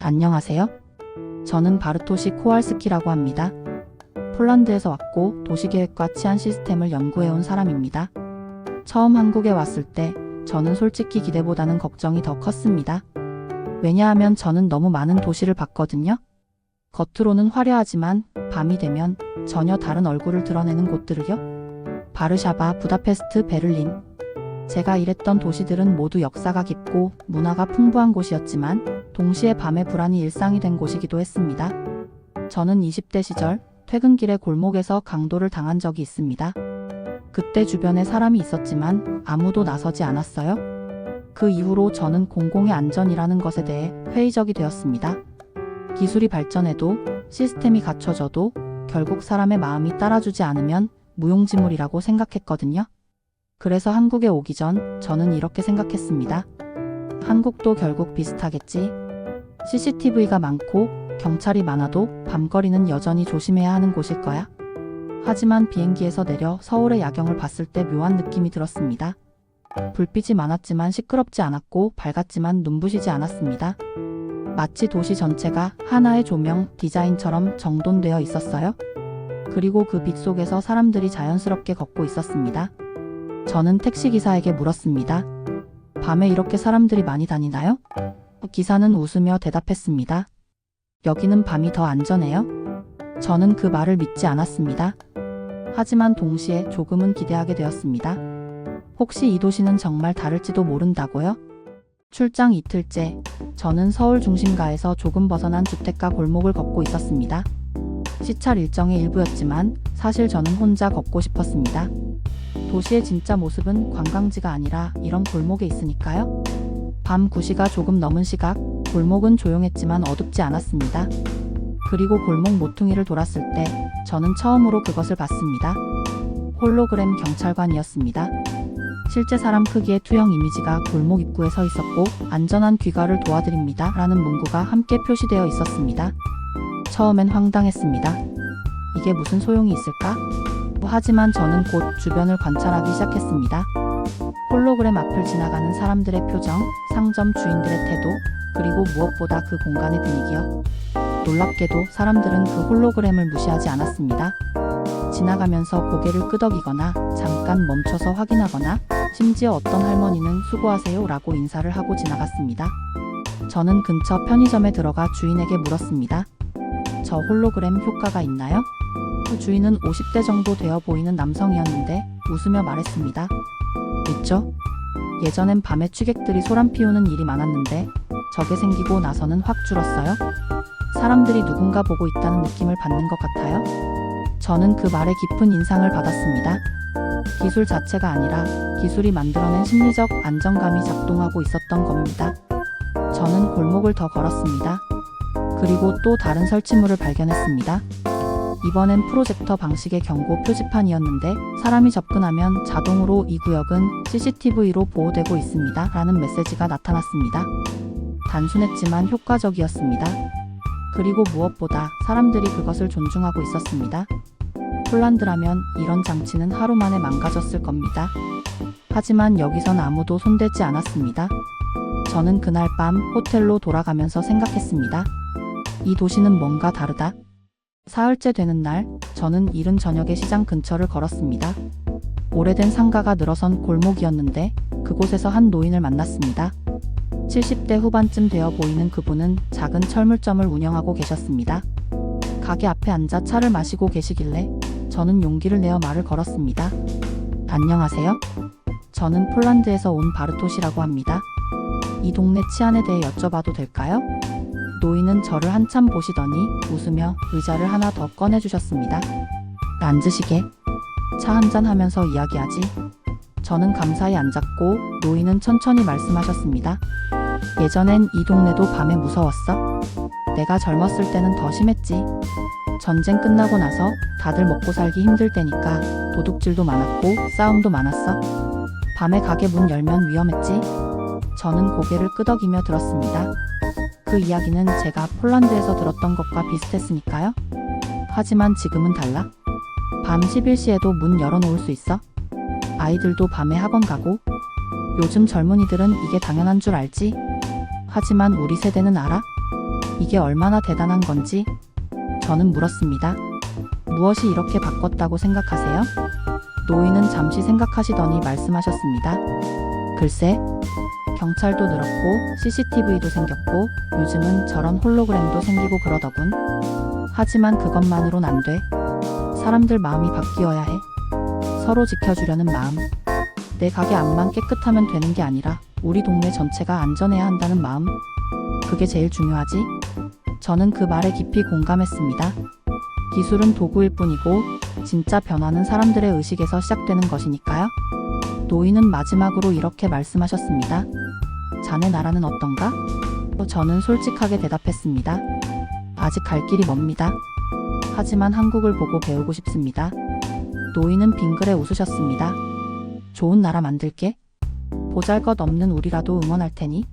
안녕하세요. 저는 바르토시 코왈스키라고 합니다. 폴란드에서 왔고 도시계획과 치안 시스템을 연구해온 사람입니다. 처음 한국에 왔을 때 저는 솔직히 기대보다는 걱정이 더 컸습니다. 왜냐하면 저는 너무 많은 도시를 봤거든요. 겉으로는 화려하지만 밤이 되면 전혀 다른 얼굴을 드러내는 곳들을요. 바르샤바, 부다페스트, 베를린. 제가 일했던 도시들은 모두 역사가 깊고 문화가 풍부한 곳이었지만 동시에 밤의 불안이 일상이 된 곳이기도 했습니다. 저는 20대 시절 퇴근길에 골목에서 강도를 당한 적이 있습니다. 그때 주변에 사람이 있었지만 아무도 나서지 않았어요. 그 이후로 저는 공공의 안전이라는 것에 대해 회의적이 되었습니다. 기술이 발전해도 시스템이 갖춰져도 결국 사람의 마음이 따라주지 않으면 무용지물이라고 생각했거든요. 그래서 한국에 오기 전 저는 이렇게 생각했습니다. 한국도 결국 비슷하겠지. CCTV가 많고 경찰이 많아도 밤거리는 여전히 조심해야 하는 곳일 거야. 하지만 비행기에서 내려 서울의 야경을 봤을 때 묘한 느낌이 들었습니다. 불빛이 많았지만 시끄럽지 않았고 밝았지만 눈부시지 않았습니다. 마치 도시 전체가 하나의 조명 디자인처럼 정돈되어 있었어요. 그리고 그 빛 속에서 사람들이 자연스럽게 걷고 있었습니다. 저는 택시기사에게 물었습니다. 밤에 이렇게 사람들이 많이 다니나요? 기사는 웃으며 대답했습니다. 여기는 밤이 더 안전해요. 저는 그 말을 믿지 않았습니다. 하지만 동시에 조금은 기대하게 되었습니다. 혹시 이 도시는 정말 다를지도 모른다고요? 출장 이틀째, 저는 서울 중심가에서 조금 벗어난 주택가 골목을 걷고 있었습니다. 시찰 일정의 일부였지만 사실 저는 혼자 걷고 싶었습니다. 도시의 진짜 모습은 관광지가 아니라 이런 골목에 있으니까요. 밤 9시가 조금 넘은 시각, 골목은 조용했지만 어둡지 않았습니다. 그리고 골목 모퉁이를 돌았을 때 저는 처음으로 그것을 봤습니다. 홀로그램 경찰관이었습니다. 실제 사람 크기의 투영 이미지가 골목 입구에 서 있었고 안전한 귀가를 도와드립니다 라는 문구가 함께 표시되어 있었습니다. 처음엔 황당했습니다. 이게 무슨 소용이 있을까? 하지만 저는 곧 주변을 관찰하기 시작했습니다. 홀로그램 앞을 지나가는 사람들의 표정, 상점 주인들의 태도, 그리고 무엇보다 그 공간의 분위기요. 놀랍게도 사람들은 그 홀로그램을 무시하지 않았습니다. 지나가면서 고개를 끄덕이거나 잠깐 멈춰서 확인하거나 심지어 어떤 할머니는 수고하세요 라고 인사를 하고 지나갔습니다. 저는 근처 편의점에 들어가 주인에게 물었습니다. 저 홀로그램 효과가 있나요? 주인은 50대 정도 되어 보이는 남성이었는데 웃으며 말했습니다. 있죠? 예전엔 밤에 취객들이 소란 피우는 일이 많았는데 저게 생기고 나서는 확 줄었어요. 사람들이 누군가 보고 있다는 느낌을 받는 것 같아요. 저는 그 말에 깊은 인상을 받았습니다. 기술 자체가 아니라 기술이 만들어낸 심리적 안정감이 작동하고 있었던 겁니다. 저는 골목을 더 걸었습니다. 그리고 또 다른 설치물을 발견했습니다. 이번엔 프로젝터 방식의 경고 표지판이었는데 사람이 접근하면 자동으로 이 구역은 CCTV로 보호되고 있습니다 라는 메시지가 나타났습니다. 단순했지만 효과적이었습니다. 그리고 무엇보다 사람들이 그것을 존중하고 있었습니다. 폴란드라면 이런 장치는 하루 만에 망가졌을 겁니다. 하지만 여기선 아무도 손대지 않았습니다. 저는 그날 밤 호텔로 돌아가면서 생각했습니다. 이 도시는 뭔가 다르다. 사흘째 되는 날, 저는 이른 저녁에 시장 근처를 걸었습니다. 오래된 상가가 늘어선 골목이었는데 그곳에서 한 노인을 만났습니다. 70대 후반쯤 되어 보이는 그분은 작은 철물점을 운영하고 계셨습니다. 가게 앞에 앉아 차를 마시고 계시길래 저는 용기를 내어 말을 걸었습니다. 안녕하세요. 저는 폴란드에서 온 바르토시라고 합니다. 이 동네 치안에 대해 여쭤봐도 될까요? 노인은 저를 한참 보시더니 웃으며 의자를 하나 더 꺼내주셨습니다. 앉으시게. 차 한잔 하면서 이야기하지. 저는 감사히 앉았고 노인은 천천히 말씀하셨습니다. 예전엔 이 동네도 밤에 무서웠어. 내가 젊었을 때는 더 심했지. 전쟁 끝나고 나서 다들 먹고 살기 힘들 때니까 도둑질도 많았고 싸움도 많았어. 밤에 가게 문 열면 위험했지. 저는 고개를 끄덕이며 들었습니다. 그 이야기는 제가 폴란드에서 들었던 것과 비슷했으니까요. 하지만 지금은 달라. 밤 11시에도 문 열어놓을 수 있어. 아이들도 밤에 학원 가고. 요즘 젊은이들은 이게 당연한 줄 알지. 하지만 우리 세대는 알아? 이게 얼마나 대단한 건지 저는 물었습니다. 무엇이 이렇게 바꿨다고 생각하세요? 노인은 잠시 생각하시더니 말씀하셨습니다. 글쎄, 경찰도 늘었고 CCTV도 생겼고 요즘은 저런 홀로그램도 생기고 그러더군. 하지만 그것만으론 안 돼. 사람들 마음이 바뀌어야 해. 서로 지켜주려는 마음. 내 가게 앞만 깨끗하면 되는 게 아니라 우리 동네 전체가 안전해야 한다는 마음. 그게 제일 중요하지. 저는 그 말에 깊이 공감했습니다. 기술은 도구일 뿐이고 진짜 변화는 사람들의 의식에서 시작되는 것이니까요. 노인은 마지막으로 이렇게 말씀하셨습니다. 자네 나라는 어떤가? 저는 솔직하게 대답했습니다. 아직 갈 길이 멉니다. 하지만 한국을 보고 배우고 싶습니다. 노인은 빙그레 웃으셨습니다. 좋은 나라 만들게. 보잘것없는 우리라도 응원할 테니.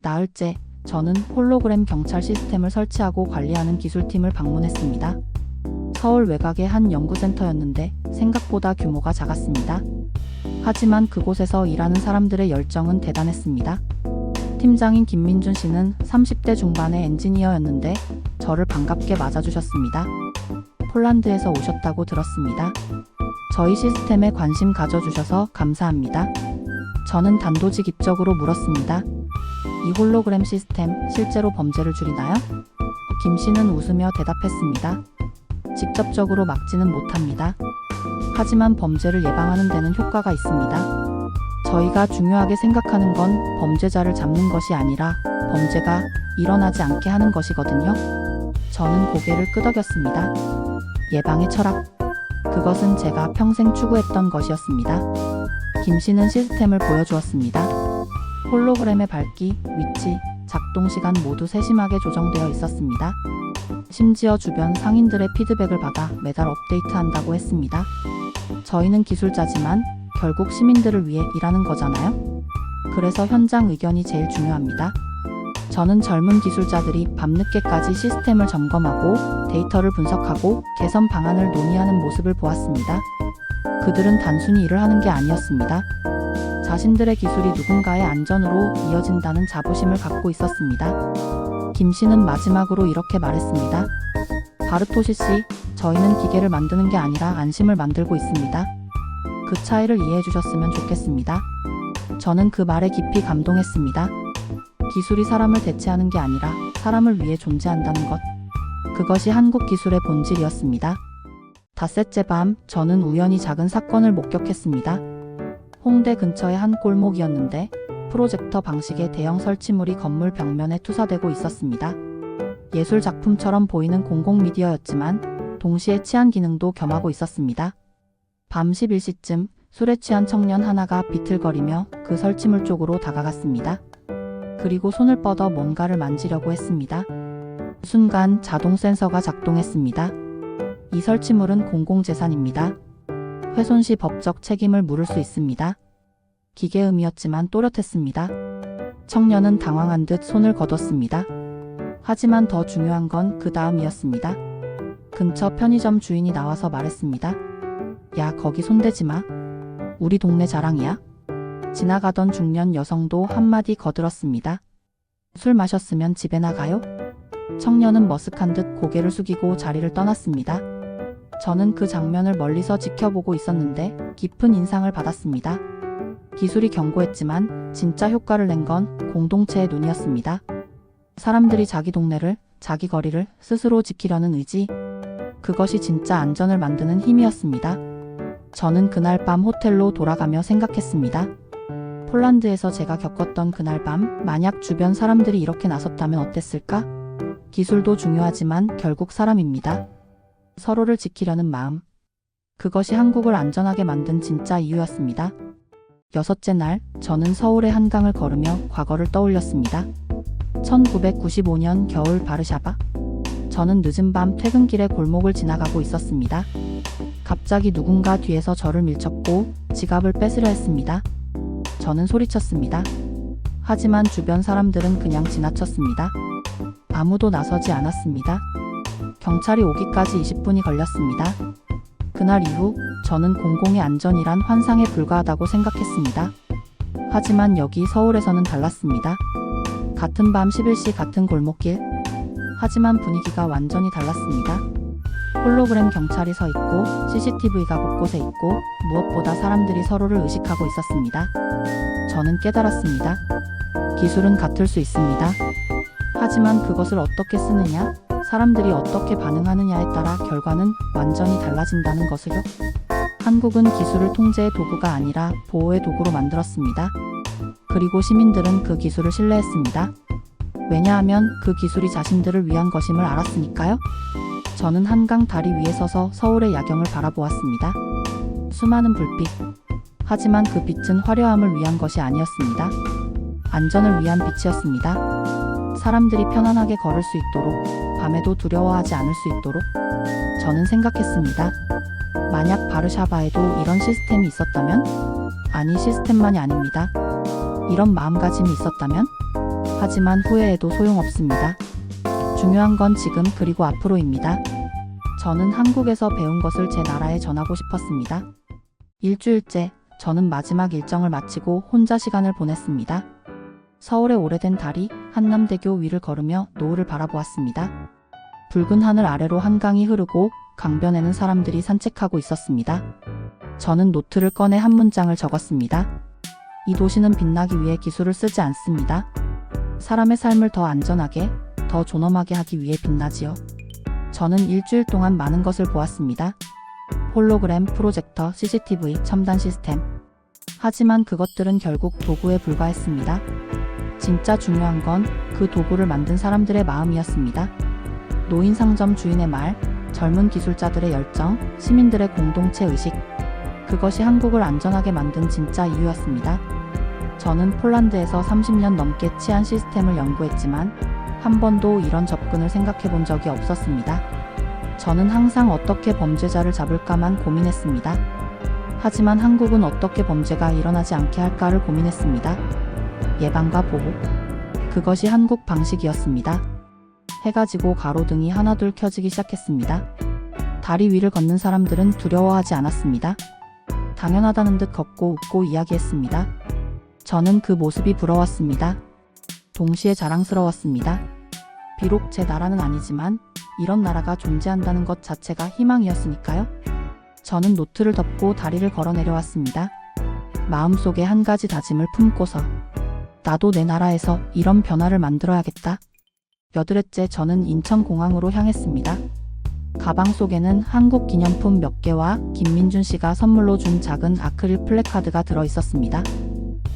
나흘째 저는 홀로그램 경찰 시스템을 설치하고 관리하는 기술팀을 방문했습니다. 서울 외곽의 한 연구센터였는데 생각보다 규모가 작았습니다. 하지만 그곳에서 일하는 사람들의 열정은 대단했습니다. 팀장인 김민준 씨는 30대 중반의 엔지니어였는데 저를 반갑게 맞아주셨습니다. 폴란드에서 오셨다고 들었습니다. 저희 시스템에 관심 가져주셔서 감사합니다. 저는 단도직입적으로 물었습니다. 이 홀로그램 시스템 실제로 범죄를 줄이나요? 김 씨는 웃으며 대답했습니다. 직접적으로 막지는 못합니다. 하지만 범죄를 예방하는 데는 효과가 있습니다. 저희가 중요하게 생각하는 건 범죄자를 잡는 것이 아니라 범죄가 일어나지 않게 하는 것이거든요. 저는 고개를 끄덕였습니다. 예방의 철학. 그것은 제가 평생 추구했던 것이었습니다. 김 씨는 시스템을 보여주었습니다. 홀로그램의 밝기, 위치, 작동 시간 모두 세심하게 조정되어 있었습니다. 심지어 주변 상인들의 피드백을 받아 매달 업데이트한다고 했습니다. 저희는 기술자지만 결국 시민들을 위해 일하는 거잖아요. 그래서 현장 의견이 제일 중요합니다. 저는 젊은 기술자들이 밤늦게까지 시스템을 점검하고 데이터를 분석하고 개선 방안을 논의하는 모습을 보았습니다. 그들은 단순히 일을 하는 게 아니었습니다. 자신들의 기술이 누군가의 안전으로 이어진다는 자부심을 갖고 있었습니다. 김 씨는 마지막으로 이렇게 말했습니다. 바르토시 씨, 저희는 기계를 만드는 게 아니라 안심을 만들고 있습니다. 그 차이를 이해해 주셨으면 좋겠습니다. 저는 그 말에 깊이 감동했습니다. 기술이 사람을 대체하는 게 아니라 사람을 위해 존재한다는 것. 그것이 한국 기술의 본질이었습니다. 닷새째 밤, 저는 우연히 작은 사건을 목격했습니다. 홍대 근처의 한 골목이었는데 프로젝터 방식의 대형 설치물이 건물 벽면에 투사되고 있었습니다. 예술 작품처럼 보이는 공공미디어였지만 동시에 치안 기능도 겸하고 있었습니다. 밤 11시쯤 술에 취한 청년 하나가 비틀거리며 그 설치물 쪽으로 다가갔습니다. 그리고 손을 뻗어 뭔가를 만지려고 했습니다. 순간 자동 센서가 작동했습니다. 이 설치물은 공공재산입니다. 훼손 시 법적 책임을 물을 수 있습니다. 기계음이었지만 또렷했습니다. 청년은 당황한 듯 손을 거뒀습니다. 하지만 더 중요한 건 그 다음이었습니다. 근처 편의점 주인이 나와서 말했습니다. 야, 거기 손대지 마. 우리 동네 자랑이야. 지나가던 중년 여성도 한마디 거들었습니다. 술 마셨으면 집에 나가요? 청년은 머쓱한 듯 고개를 숙이고 자리를 떠났습니다. 저는 그 장면을 멀리서 지켜보고 있었는데 깊은 인상을 받았습니다. 기술이 견고했지만 진짜 효과를 낸 건 공동체의 눈이었습니다. 사람들이 자기 동네를, 자기 거리를 스스로 지키려는 의지. 그것이 진짜 안전을 만드는 힘이었습니다. 저는 그날 밤 호텔로 돌아가며 생각했습니다. 폴란드에서 제가 겪었던 그날 밤, 만약 주변 사람들이 이렇게 나섰다면 어땠을까? 기술도 중요하지만 결국 사람입니다. 서로를 지키려는 마음. 그것이 한국을 안전하게 만든 진짜 이유였습니다. 여섯째 날, 저는 서울의 한강을 걸으며 과거를 떠올렸습니다. 1995년 겨울 바르샤바. 저는 늦은 밤 퇴근길에 골목을 지나가고 있었습니다. 갑자기 누군가 뒤에서 저를 밀쳤고 지갑을 뺏으려 했습니다. 저는 소리쳤습니다. 하지만 주변 사람들은 그냥 지나쳤습니다. 아무도 나서지 않았습니다. 경찰이 오기까지 20분이 걸렸습니다. 그날 이후 저는 공공의 안전이란 환상에 불과하다고 생각했습니다. 하지만 여기 서울에서는 달랐습니다. 같은 밤 11시 같은 골목길. 하지만 분위기가 완전히 달랐습니다. 홀로그램 경찰이 서 있고 CCTV가 곳곳에 있고 무엇보다 사람들이 서로를 의식하고 있었습니다. 저는 깨달았습니다. 기술은 같을 수 있습니다. 하지만 그것을 어떻게 쓰느냐, 사람들이 어떻게 반응하느냐에 따라 결과는 완전히 달라진다는 것을요. 한국은 기술을 통제의 도구가 아니라 보호의 도구로 만들었습니다. 그리고 시민들은 그 기술을 신뢰했습니다. 왜냐하면 그 기술이 자신들을 위한 것임을 알았으니까요. 저는 한강 다리 위에 서서 서울의 야경을 바라보았습니다. 수많은 불빛. 하지만 그 빛은 화려함을 위한 것이 아니었습니다. 안전을 위한 빛이었습니다. 사람들이 편안하게 걸을 수 있도록, 밤에도 두려워하지 않을 수 있도록. 저는 생각했습니다. 만약 바르샤바에도 이런 시스템이 있었다면? 아니, 시스템만이 아닙니다. 이런 마음가짐이 있었다면? 하지만 후회해도 소용없습니다. 중요한 건 지금 그리고 앞으로입니다. 저는 한국에서 배운 것을 제 나라에 전하고 싶었습니다. 일주일째, 저는 마지막 일정을 마치고 혼자 시간을 보냈습니다. 서울의 오래된 다리, 한남대교 위를 걸으며 노을을 바라보았습니다. 붉은 하늘 아래로 한강이 흐르고 강변에는 사람들이 산책하고 있었습니다. 저는 노트를 꺼내 한 문장을 적었습니다. 이 도시는 빛나기 위해 기술을 쓰지 않습니다. 사람의 삶을 더 안전하게, 더 존엄하게 하기 위해 빛나지요. 저는 일주일 동안 많은 것을 보았습니다. 홀로그램, 프로젝터, CCTV, 첨단 시스템. 하지만 그것들은 결국 도구에 불과했습니다. 진짜 중요한 건 그 도구를 만든 사람들의 마음이었습니다. 노인 상점 주인의 말, 젊은 기술자들의 열정, 시민들의 공동체 의식. 그것이 한국을 안전하게 만든 진짜 이유였습니다. 저는 폴란드에서 30년 넘게 치안 시스템을 연구했지만 한 번도 이런 접근을 생각해 본 적이 없었습니다. 저는 항상 어떻게 범죄자를 잡을까만 고민했습니다. 하지만 한국은 어떻게 범죄가 일어나지 않게 할까를 고민했습니다. 예방과 보호. 그것이 한국 방식이었습니다. 해가 지고 가로등이 하나둘 켜지기 시작했습니다. 다리 위를 걷는 사람들은 두려워하지 않았습니다. 당연하다는 듯 걷고 웃고 이야기했습니다. 저는 그 모습이 부러웠습니다. 동시에 자랑스러웠습니다. 비록 제 나라는 아니지만 이런 나라가 존재한다는 것 자체가 희망이었으니까요. 저는 노트를 덮고 다리를 걸어 내려왔습니다. 마음속에 한 가지 다짐을 품고서 나도 내 나라에서 이런 변화를 만들어야겠다. 여드렛째 저는 인천공항으로 향했습니다. 가방 속에는 한국 기념품 몇 개와 김민준 씨가 선물로 준 작은 아크릴 플래카드가 들어 있었습니다.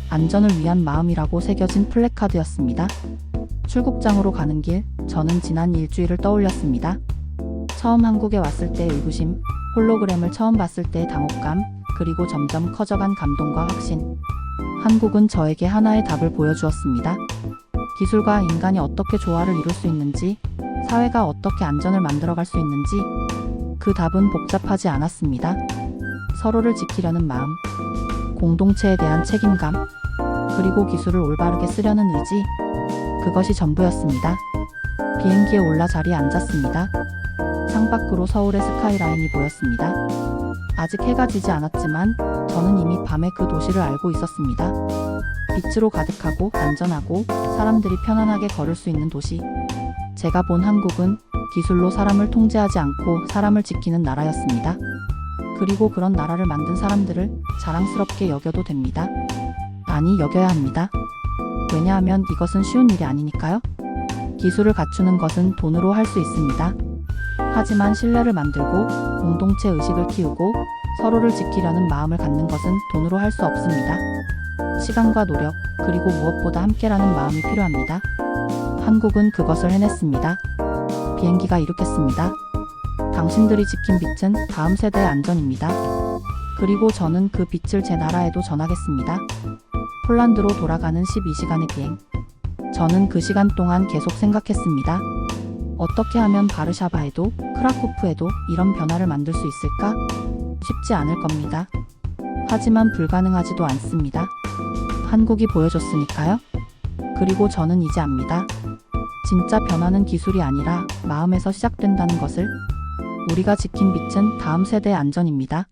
안전을 위한 마음이라고 새겨진 플래카드였습니다. 출국장으로 가는 길, 저는 지난 일주일을 떠올렸습니다. 처음 한국에 왔을 때의 의구심, 홀로그램을 처음 봤을 때의 당혹감, 그리고 점점 커져간 감동과 확신. 한국은 저에게 하나의 답을 보여주었습니다. 기술과 인간이 어떻게 조화를 이룰 수 있는지, 사회가 어떻게 안전을 만들어갈 수 있는지, 그 답은 복잡하지 않았습니다. 서로를 지키려는 마음, 공동체에 대한 책임감, 그리고 기술을 올바르게 쓰려는 의지, 그것이 전부였습니다. 비행기에 올라 자리에 앉았습니다. 창밖으로 서울의 스카이라인이 보였습니다. 아직 해가 지지 않았지만 저는 이미 밤에 그 도시를 알고 있었습니다. 빛으로 가득하고 안전하고 사람들이 편안하게 걸을 수 있는 도시. 제가 본 한국은 기술로 사람을 통제하지 않고 사람을 지키는 나라였습니다. 그리고 그런 나라를 만든 사람들을 자랑스럽게 여겨도 됩니다. 아니, 여겨야 합니다. 왜냐하면 이것은 쉬운 일이 아니니까요. 기술을 갖추는 것은 돈으로 할 수 있습니다. 하지만 신뢰를 만들고 공동체 의식을 키우고 서로를 지키려는 마음을 갖는 것은 돈으로 할 수 없습니다. 시간과 노력, 그리고 무엇보다 함께라는 마음이 필요합니다. 한국은 그것을 해냈습니다. 비행기가 이륙했습니다. 당신들이 지킨 빛은 다음 세대의 안전입니다. 그리고 저는 그 빛을 제 나라에도 전하겠습니다. 폴란드로 돌아가는 12시간의 비행. 저는 그 시간 동안 계속 생각했습니다. 어떻게 하면 바르샤바에도 크라쿠프에도 이런 변화를 만들 수 있을까? 쉽지 않을 겁니다. 하지만 불가능하지도 않습니다. 한국이 보여줬으니까요. 그리고 저는 이제 압니다. 진짜 변화는 기술이 아니라 마음에서 시작된다는 것을. 우리가 지킨 빛은 다음 세대의 안전입니다.